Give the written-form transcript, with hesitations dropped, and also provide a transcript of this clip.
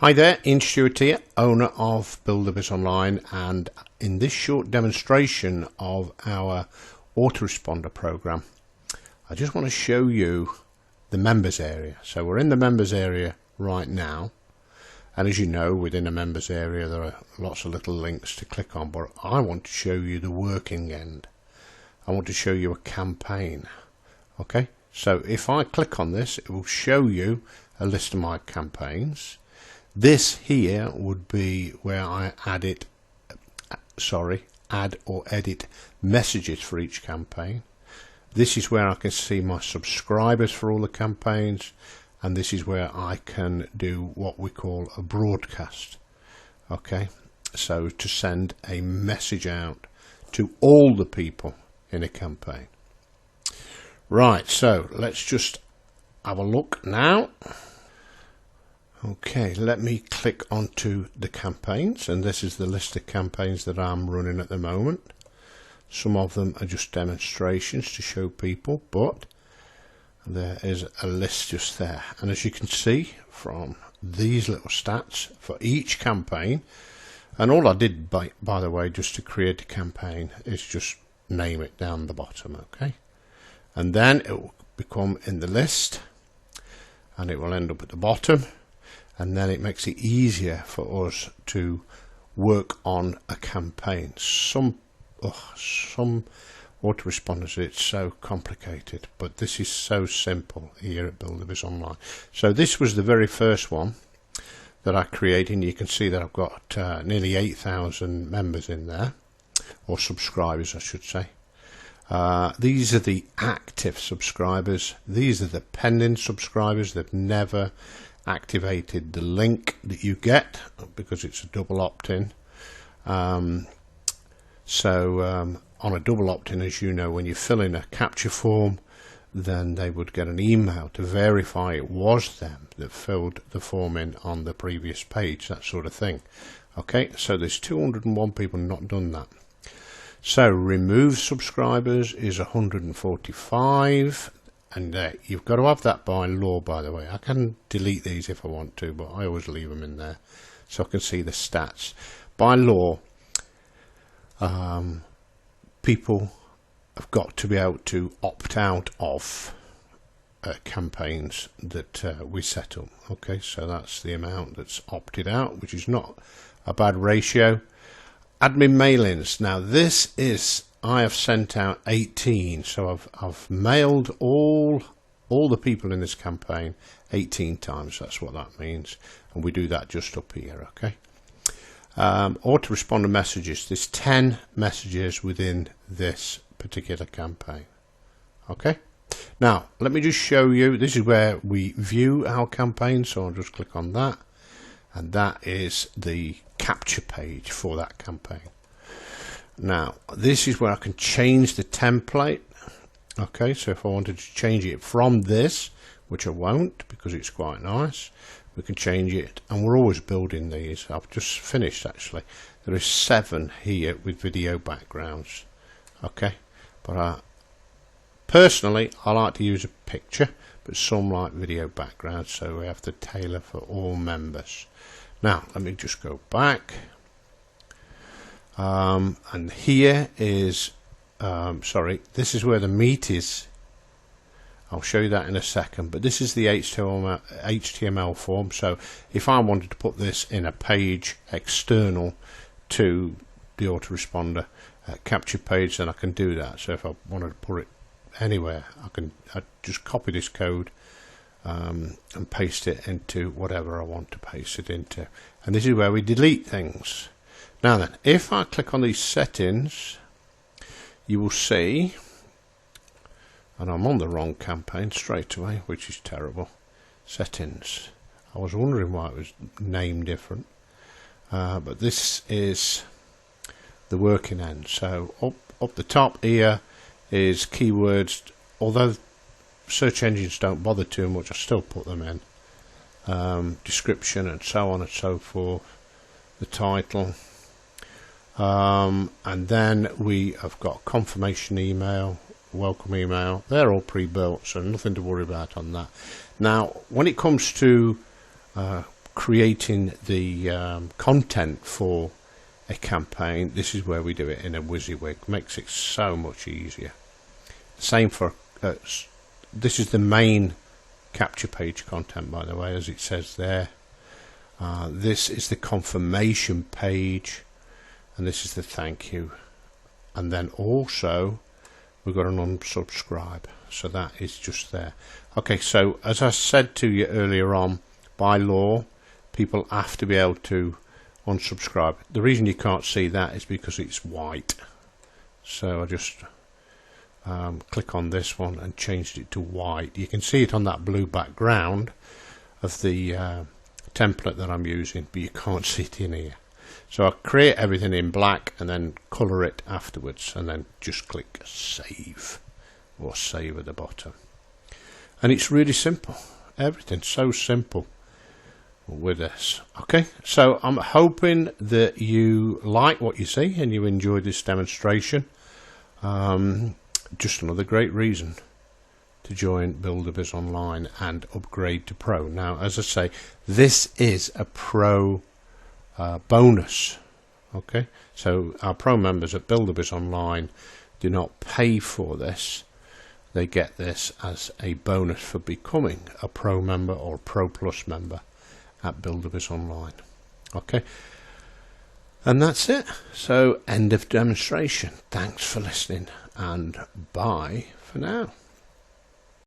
Hi there, Ian Stewart here, owner of Buildabizonline, and in this short demonstration of our autoresponder program, I just want to show you the members area. So we're in the members area right now, and as you know, within a members area there are lots of little links to click on, but I want to show you the working end. I want to show you a campaign. Okay, so if I click on this, it will show you a list of my campaigns. This here would be where I add or edit messages for each campaign. This is where I can see my subscribers for all the campaigns, and this is where I can do what we call a broadcast. Okay, so to send a message out to all the people in a campaign. Right, so let's just have a look now. Okay, let me click onto the campaigns, and this is the list of campaigns that I'm running at the moment. Some of them are just demonstrations to show people, but there is a list just there. And as you can see from these little stats for each campaign, and all I did by the way, just to create a campaign, is just name it down the bottom, okay? And then it will become in the list, and it will end up at the bottom. And then it makes it easier for us to work on a campaign. Some autoresponders, it's so complicated, but this is so simple here at Buildabizonline. So this was the very first one that I created, and you can see that I've got nearly 8,000 members in there, or subscribers I should say. These are the active subscribers. These are the pending subscribers that never activated the link that you get, because it's a double opt-in. On a double opt-in, as you know, when you fill in a capture form, then they would get an email to verify it was them that filled the form in on the previous page, that sort of thing. Okay, so there's 201 people not done that. So remove subscribers is 145. And you've got to have that by law, by the way. I can delete these if I want to, but I always leave them in there so I can see the stats. By law, people have got to be able to opt out of campaigns that we set up. Okay, so that's the amount that's opted out, which is not a bad ratio. Admin mailings. Now this is, I have sent out 18, so I've mailed all the people in this campaign 18 times. That's what that means, and we do that just up here. Okay. Autoresponder messages. There's 10 messages within this particular campaign. Okay. Now let me just show you. This is where we view our campaign, so I'll just click on that, and that is the capture page for that campaign. Now this is where I can change the template. Okay, so if I wanted to change it from this, which I won't because it's quite nice, we can change it, and we're always building these. I've just finished actually. There is 7 here with video backgrounds. Okay, but personally I like to use a picture, but some like video backgrounds, so we have to tailor for all members. Now let me just go back. And here is, this is where the meat is. I'll show you that in a second, but this is the HTML form. So if I wanted to put this in a page external to the autoresponder capture page, then I can do that. So if I wanted to put it anywhere, I just copy this code and paste it into whatever I want to paste it into. And this is where we delete things. Now then, if I click on these settings, you will see, and I'm on the wrong campaign straight away, which is terrible. Settings. I was wondering why it was named different, but this is the working end. So up the top here is keywords. Although search engines don't bother too much, I still put them in. Description and so on and so forth. The title. And then we have got confirmation email, welcome email. They're all pre-built, so nothing to worry about on that. Now when it comes to creating the content for a campaign, this is where we do it in a WYSIWYG. Makes it so much easier. Same for this is the main capture page content, by the way, as it says there. This is the confirmation page, and this is the thank you. And then also we've got an unsubscribe, so that is just there. Okay, so as I said to you earlier on, by law people have to be able to unsubscribe. The reason you can't see that is because it's white, so I just click on this one and changed it to white. You can see it on that blue background of the template that I'm using, but you can't see it in here. So I create everything in black and then colour it afterwards, and then just click save, or save at the bottom. And it's really simple. Everything's so simple with this. Okay, so I'm hoping that you like what you see and you enjoyed this demonstration. Just another great reason to join Buildabizonline and upgrade to Pro. Now, as I say, this is a Pro bonus. Okay, so our Pro members at Buildabizonline do not pay for this. They get this as a bonus for becoming a Pro member or Pro Plus member at Buildabizonline. Okay, and that's it. So, end of demonstration. Thanks for listening, and bye for now.